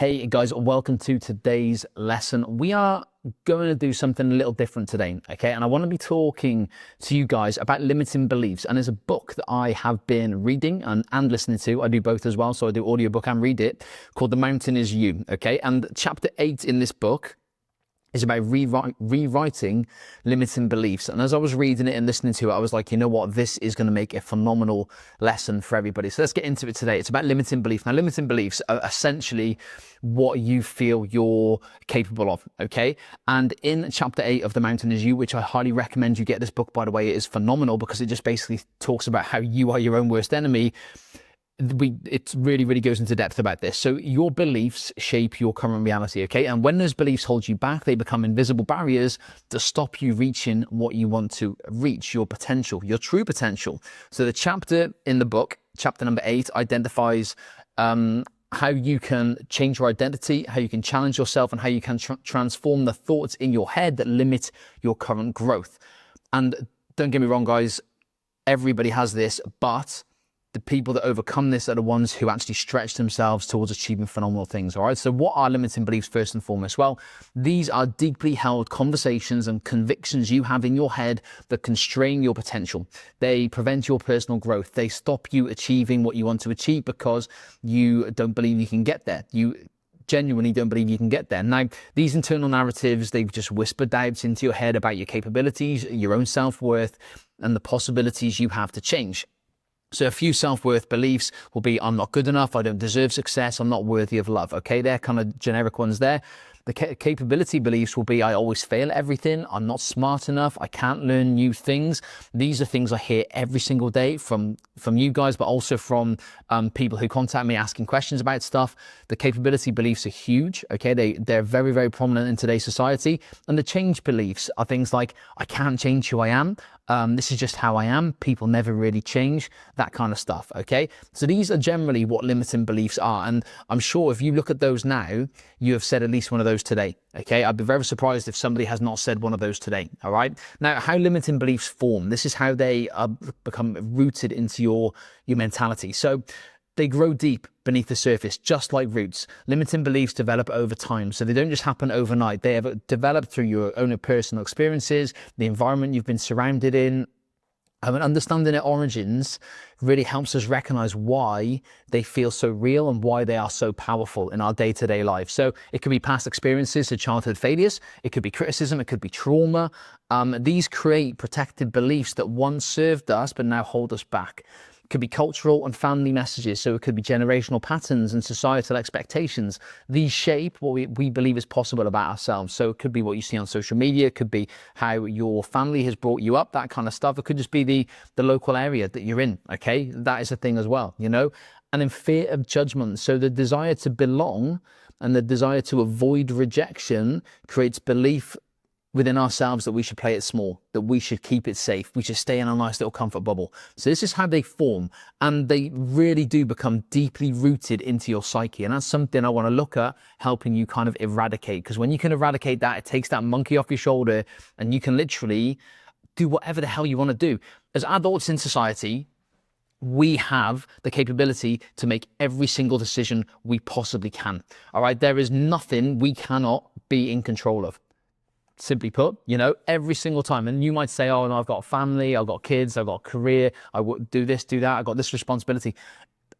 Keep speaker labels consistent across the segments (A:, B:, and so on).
A: Hey guys, welcome to today's lesson. We are going to do something a little different today, okay? And I want to be talking to you guys about limiting beliefs. And there's a book that I have been reading and listening to. I do both as well, so I do audiobook and read it, called The Mountain Is You, okay? And chapter 8 in this book is about rewriting limiting beliefs. And as I was reading it and listening to it, I was like, you know what, this is going to make a phenomenal lesson for everybody. So let's get into it today. It's about limiting beliefs. Now, limiting beliefs are essentially what you feel you're capable of, okay? And in chapter 8 of The Mountain Is You, which I highly recommend you get this book, by the way, it is phenomenal because it just basically talks about how you are your own worst enemy. It really goes into depth about this. So your beliefs shape your current reality, okay? And when those beliefs hold you back, they become invisible barriers to stop you reaching what you want to reach, your potential, your true potential. So the chapter in the book, chapter number 8, identifies how you can change your identity, how you can challenge yourself, and how you can transform the thoughts in your head that limit your current growth. And don't get me wrong, guys, everybody has this, but the people that overcome this are the ones who actually stretch themselves towards achieving phenomenal things, all right? So what are limiting beliefs first and foremost? Well, these are deeply held conversations and convictions you have in your head that constrain your potential. They prevent your personal growth. They stop you achieving what you want to achieve because you don't believe you can get there. You genuinely don't believe you can get there. Now, these internal narratives, they've just whispered doubts into your head about your capabilities, your own self-worth, and the possibilities you have to change. So a few self-worth beliefs will be, I'm not good enough, I don't deserve success, I'm not worthy of love, okay? They're kind of generic ones there. The capability beliefs will be, I always fail at everything, I'm not smart enough, I can't learn new things. These are things I hear every single day from you guys, but also from people who contact me asking questions about stuff. The capability beliefs are huge, okay? They're very prominent in today's society. And the change beliefs are things like, I can't change who I am, this is just how I am, people never really change, that kind of stuff, okay? So these are generally what limiting beliefs are. And I'm sure if you look at those now, you have said at least one of those today, okay? I'd be very surprised if somebody has not said one of those today, all right? Now, how limiting beliefs form, this is how they become rooted into your mentality. So they grow deep beneath the surface, just like roots. Limiting beliefs develop over time, so they don't just happen overnight. They have developed through your own personal experiences, the environment you've been surrounded in. And understanding their origins really helps us recognize why they feel so real and why they are so powerful in our day-to-day life. So it could be past experiences, so childhood failures. It could be criticism. It could be trauma. These create protected beliefs that once served us, but now hold us back. It could be cultural and family messages, so it could be generational patterns and societal expectations. These shape what we believe is possible about ourselves. So it could be what you see on social media, it could be how your family has brought you up, that kind of stuff. It could just be the local area that you're in, okay? That is a thing as well, you know? And in fear of judgment, so the desire to belong and the desire to avoid rejection creates belief within ourselves that we should play it small, that we should keep it safe, we should stay in a nice little comfort bubble. So this is how they form, and they really do become deeply rooted into your psyche. And that's something I want to look at helping you kind of eradicate, because when you can eradicate that, it takes that monkey off your shoulder and you can literally do whatever the hell you want to do. As adults in society, we have the capability to make every single decision we possibly can. All right, there is nothing we cannot be in control of. Simply put, you know, every single time. And you might say, oh, no, I've got a family, I've got kids, I've got a career, I would do this, do that, I've got this responsibility.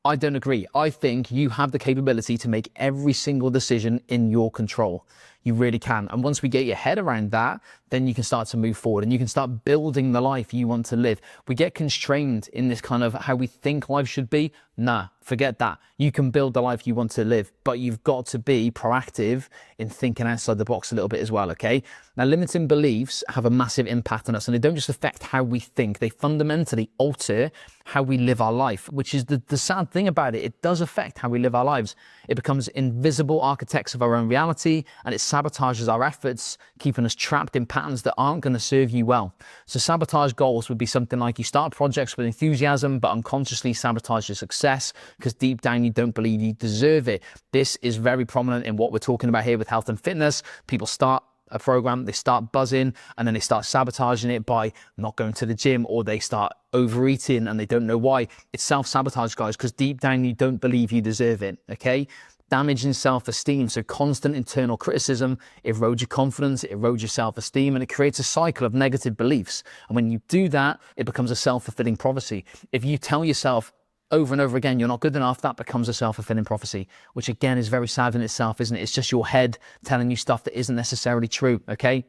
A: I don't agree. I think you have the capability to make every single decision in your control. You really can. And once we get your head around that, then you can start to move forward and you can start building the life you want to live. We get constrained in this kind of how we think life should be. Nah, forget that. You can build the life you want to live, but you've got to be proactive in thinking outside the box a little bit as well, okay? Now, limiting beliefs have a massive impact on us, and they don't just affect how we think. They fundamentally alter how we live our life, which is the sad thing about it. It does affect how we live our lives. It becomes invisible architects of our own reality, and it sabotages our efforts, keeping us trapped in patterns that aren't going to serve you well. So sabotage goals would be something like you start projects with enthusiasm, but unconsciously sabotage your success because deep down you don't believe you deserve it. This is very prominent in what we're talking about here with health and fitness. People start a program, they start buzzing, and then they start sabotaging it by not going to the gym, or they start overeating and they don't know why. It's self-sabotage, guys, because deep down you don't believe you deserve it, okay? damaging self-esteem. So constant internal criticism erodes your confidence, it erodes your self-esteem, and it creates a cycle of negative beliefs. And when you do that, it becomes a self-fulfilling prophecy. If you tell yourself over and over again you're not good enough, that becomes a self-fulfilling prophecy, which again is very sad in itself, isn't it? It's just your head telling you stuff that isn't necessarily true, okay?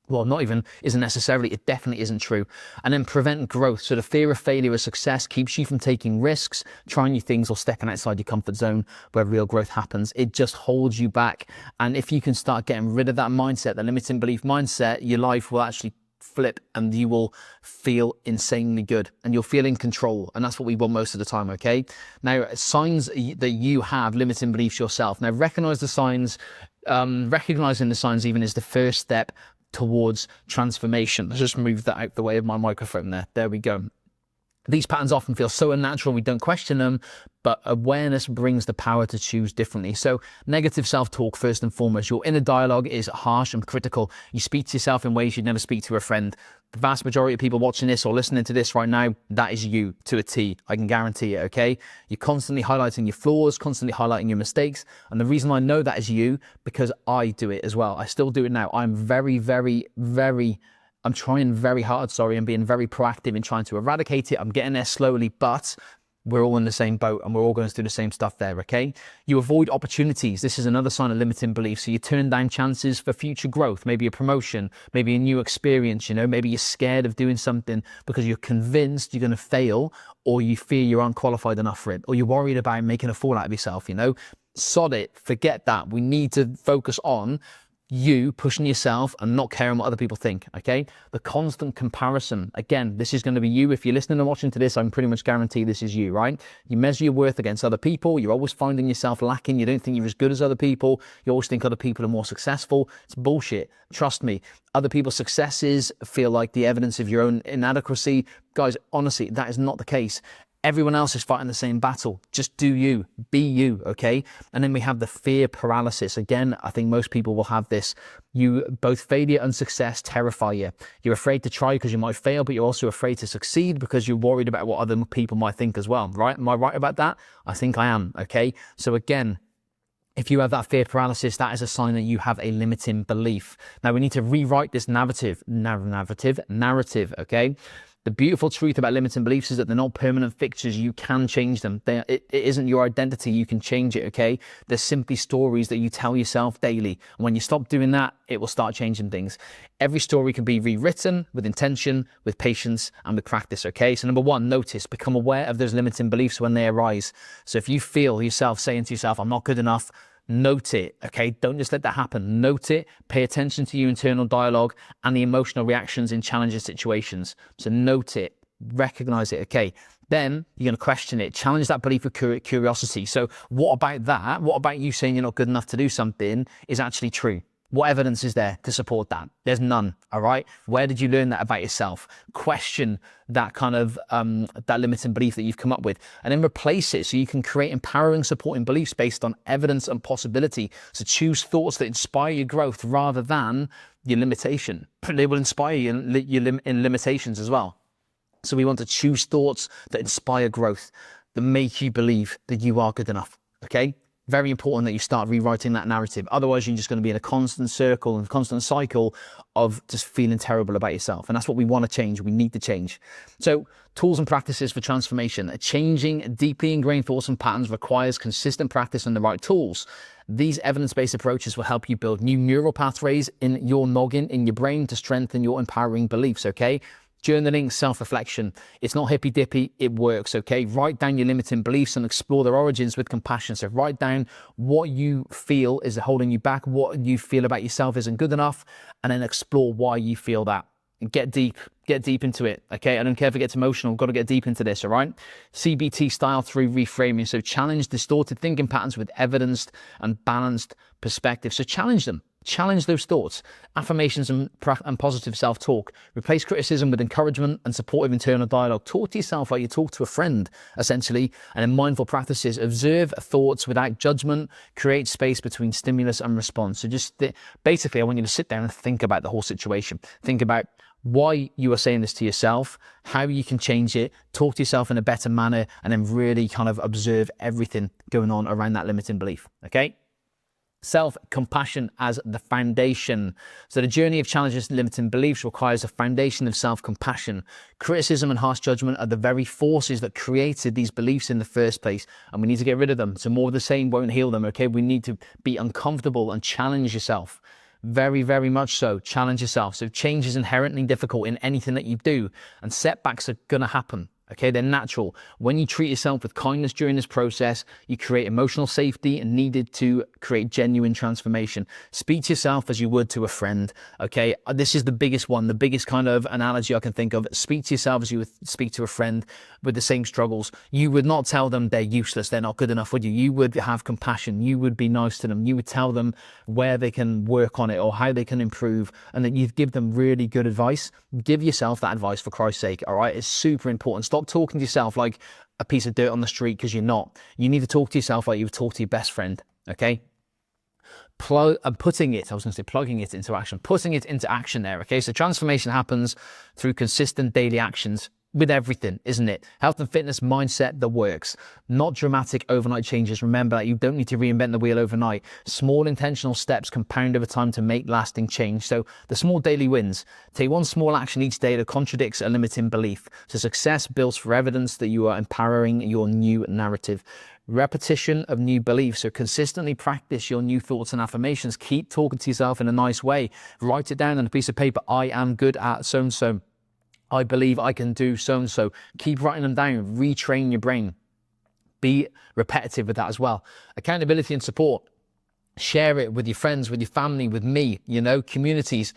A: Well, not even isn't necessarily, it definitely isn't true. And then prevent growth. So the fear of failure or success keeps you from taking risks, trying new things, or stepping outside your comfort zone where real growth happens. It just holds you back. And if you can start getting rid of that mindset, the limiting belief mindset, your life will actually flip and you will feel insanely good and you'll feel in control. And that's what we want most of the time, okay? Now, signs that you have limiting beliefs yourself. Now, recognize the signs. Recognizing the signs even is the first step towards transformation. Let's just move that out the way of my microphone there. There we go. These patterns often feel so unnatural, we don't question them, but awareness brings the power to choose differently. So negative self-talk, first and foremost. Your inner dialogue is harsh and critical. You speak to yourself in ways you'd never speak to a friend. The vast majority of people watching this or listening to this right now, that is you to a T. I can guarantee it, okay? You're constantly highlighting your flaws, constantly highlighting your mistakes. And the reason I know that is you, because I do it as well. I still do it now. I'm trying very hard, and being very proactive in trying to eradicate it. I'm getting there slowly, but we're all in the same boat and we're all going to do the same stuff there, okay? You avoid opportunities. This is another sign of limiting belief. So you turn down chances for future growth, maybe a promotion, maybe a new experience, maybe you're scared of doing something because you're convinced you're going to fail, or you fear you're unqualified enough for it, or you're worried about making a fool out of yourself, Sod it, forget that. We need to focus on you pushing yourself and not caring what other people think, okay? The constant comparison. Again, this is going to be you. If you're listening and watching to this, I'm pretty much guarantee this is you, right? You measure your worth against other people. You're always finding yourself lacking. You don't think you're as good as other people. You always think other people are more successful. It's bullshit. Trust me. Other people's successes feel like the evidence of your own inadequacy. Guys, honestly, that is not the case. Everyone else is fighting the same battle. Just do you, be you, okay? And then we have the fear paralysis. Again, I think most people will have this. Both failure and success terrify you. You're afraid to try because you might fail, but you're also afraid to succeed because you're worried about what other people might think as well, right? Am I right about that? I think I am, okay? So again, if you have that fear paralysis, that is a sign that you have a limiting belief. Now we need to rewrite this narrative, okay? The beautiful truth about limiting beliefs is that they're not permanent fixtures. You can change them. It isn't your identity. You can change it, okay? They're simply stories that you tell yourself daily. And when you stop doing that, it will start changing things. Every story can be rewritten with intention, with patience, and with practice, okay? So number one, notice, become aware of those limiting beliefs when they arise. So if you feel yourself saying to yourself, I'm not good enough, note it, okay? Don't just let that happen. Note it, pay attention to your internal dialogue and the emotional reactions in challenging situations. So note it, recognize it, okay? Then you're going to question it, challenge that belief with curiosity. So what about that? What about you saying you're not good enough to do something is actually true? What evidence is there to support that? There's none, all right? Where did you learn that about yourself? Question that kind of, that limiting belief that you've come up with, and then replace it so you can create empowering, supporting beliefs based on evidence and possibility. So choose thoughts that inspire your growth rather than your limitation. They will inspire you in limitations as well. So we want to choose thoughts that inspire growth, that make you believe that you are good enough, okay? Very important that you start rewriting that narrative. Otherwise, you're just going to be in a constant circle and constant cycle of just feeling terrible about yourself. And that's what we want to change. We need to change. So tools and practices for transformation. Changing deeply ingrained thoughts and patterns requires consistent practice and the right tools. These evidence-based approaches will help you build new neural pathways in your noggin, in your brain, to strengthen your empowering beliefs, okay? Journaling, self-reflection. It's not hippy-dippy, it works, okay? Write down your limiting beliefs and explore their origins with compassion. So write down what you feel is holding you back, what you feel about yourself isn't good enough, and then explore why you feel that. And get deep into it, okay? I don't care if it gets emotional, got to get deep into this, all right? CBT style through reframing. So challenge distorted thinking patterns with evidenced and balanced perspective. So challenge them. Challenge those thoughts, affirmations and positive self-talk. Replace criticism with encouragement and supportive internal dialogue. Talk to yourself like you talk to a friend, essentially. And in mindful practices, observe thoughts without judgment, create space between stimulus and response. So just basically, I want you to sit down and think about the whole situation. Think about why you are saying this to yourself, how you can change it, talk to yourself in a better manner, and then really kind of observe everything going on around that limiting belief, okay? Self-compassion as the foundation. So the journey of challenges and limiting beliefs requires a foundation of self-compassion. Criticism and harsh judgment are the very forces that created these beliefs in the first place, and we need to get rid of them. So more of the same won't heal them, okay? We need to be uncomfortable and challenge yourself. Very, very much so. Challenge yourself. So change is inherently difficult in anything that you do, and setbacks are going to happen. Okay, they're natural. When you treat yourself with kindness during this process, you create emotional safety needed to create genuine transformation. Speak to yourself as you would to a friend. Okay, this is the biggest one, the biggest kind of analogy I can think of. Speak to yourself as you would speak to a friend with the same struggles. You would not tell them they're useless, they're not good enough, would you? You would have compassion. You would be nice to them. You would tell them where they can work on it or how they can improve, and then you'd give them really good advice. Give yourself that advice, for Christ's sake, all right? It's super important. Stop talking to yourself like a piece of dirt on the street, because you're not. You need to talk to yourself like you would talk to your best friend, okay? Putting it into action there, okay? So transformation happens through consistent daily actions with everything, isn't it? Health and fitness mindset that works, not dramatic overnight changes. Remember that you don't need to reinvent the wheel overnight. Small intentional steps compound over time to make lasting change. So the small daily wins. Take one small action each day that contradicts a limiting belief. So success builds for evidence that you are empowering your new narrative. Repetition of new beliefs. So consistently practice your new thoughts and affirmations. Keep talking to yourself in a nice way. Write it down on a piece of paper. I am good at so-and-so. I believe I can do so-and-so. Keep writing them down. Retrain your brain. Be repetitive with that as well. Accountability and support. Share it with your friends, with your family, with me, you know, communities,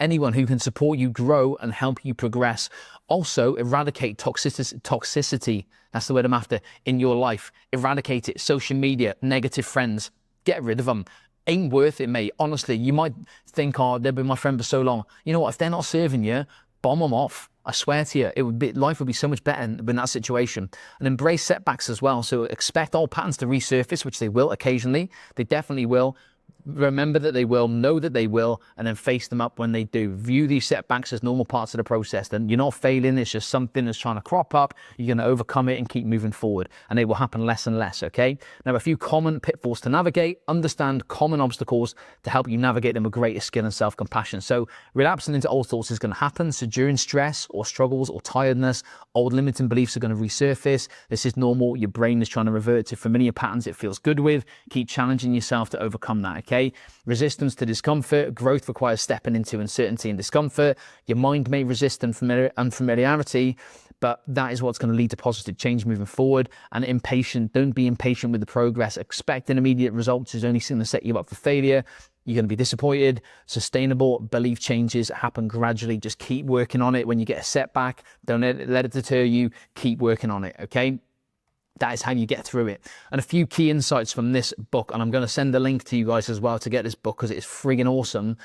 A: anyone who can support you grow and help you progress. Also, eradicate toxicity. That's the word I'm after in your life. Eradicate it. Social media, negative friends. Get rid of them. Ain't worth it, mate. Honestly, you might think, oh, they've been my friend for so long. You know what? If they're not serving you, bomb them off. I swear to you, life would be so much better in that situation. And embrace setbacks as well. So expect old patterns to resurface, which they will occasionally. They definitely will. Remember that they will, know that they will, and then face them up when they do. View these setbacks as normal parts of the process. Then you're not failing, it's just something that's trying to crop up. You're going to overcome it and keep moving forward, and they will happen less and less, okay? Now, a few common pitfalls to navigate. Understand common obstacles to help you navigate them with greater skill and self-compassion. So relapsing into old thoughts is going to happen. So during stress or struggles or tiredness, old limiting beliefs are going to resurface. This is normal. Your brain is trying to revert to familiar patterns it feels good with. Keep challenging yourself to overcome that, okay? Resistance to discomfort. Growth requires stepping into uncertainty and discomfort. Your mind may resist unfamiliarity, but that is what's going to lead to positive change moving forward. And impatient, don't be impatient with the progress. Expecting immediate results is only going to set you up for failure. You're going to be disappointed. Sustainable belief changes happen gradually. Just keep working on it. When you get a setback, don't let it deter you. Keep working on it, okay? That is how you get through it. And a few key insights from this book, and I'm going to send a link to you guys as well to get this book because it's friggin' awesome.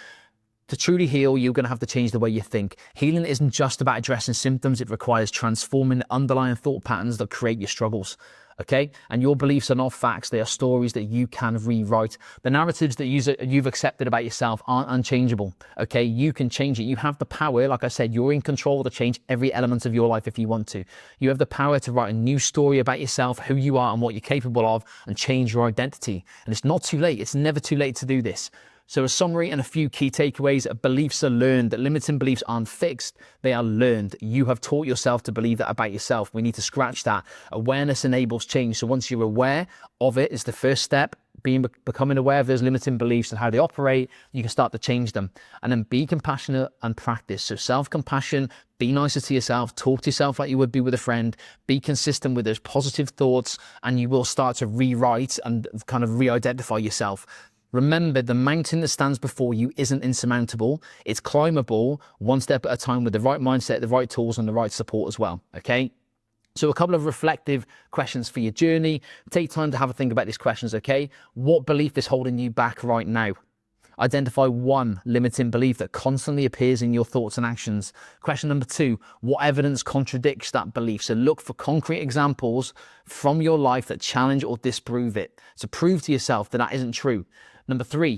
A: To truly heal, you're going to have to change the way you think. Healing isn't just about addressing symptoms. It requires transforming the underlying thought patterns that create your struggles. Okay? And your beliefs are not facts. They are stories that you can rewrite. The narratives that you've accepted about yourself aren't unchangeable. Okay? You can change it. You have the power. Like I said, you're in control to change every element of your life if you want to. You have the power to write a new story about yourself, who you are and what you're capable of, and change your identity. And it's not too late. It's never too late to do this. So a summary and a few key takeaways. Beliefs are learned. That limiting beliefs aren't fixed. They are learned. You have taught yourself to believe that about yourself. We need to scratch that. Awareness enables change. So once you're aware of it, it's the first step. Becoming aware of those limiting beliefs and how they operate, you can start to change them. And then be compassionate and practice. So self-compassion, be nicer to yourself, talk to yourself like you would be with a friend, be consistent with those positive thoughts, and you will start to rewrite and kind of re-identify yourself. Remember, the mountain that stands before you isn't insurmountable. It's climbable one step at a time with the right mindset, the right tools, and the right support as well, okay? So a couple of reflective questions for your journey. Take time to have a think about these questions, okay? What belief is holding you back right now? Identify one limiting belief that constantly appears in your thoughts and actions. Question number 2, what evidence contradicts that belief? So look for concrete examples from your life that challenge or disprove it. So prove to yourself that that isn't true.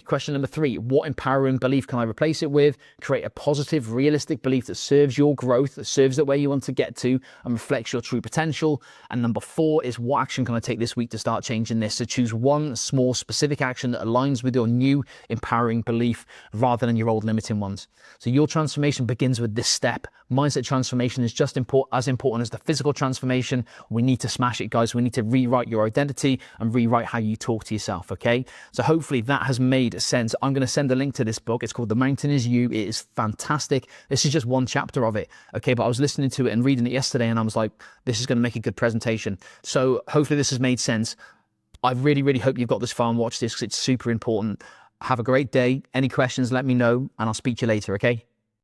A: Question number three, what empowering belief can I replace it with? Create a positive, realistic belief that serves your growth, that serves the way you want to get to and reflects your true potential. And number 4 is, what action can I take this week to start changing this? So choose one small specific action that aligns with your new empowering belief rather than your old limiting ones. So your transformation begins with this step. Mindset transformation is just as important as the physical transformation. We need to smash it, guys. We need to rewrite your identity and rewrite how you talk to yourself, okay? So hopefully that has made sense. I'm going to send a link to this book. It's called The Mountain Is You. It is fantastic. This is just one chapter of it, okay? But I was listening to it and reading it yesterday and I was like, this is going to make a good presentation. So hopefully this has made sense. I really, really hope you've got this far and watched this because it's super important. Have a great day. Any questions, let me know and I'll speak to you later, okay?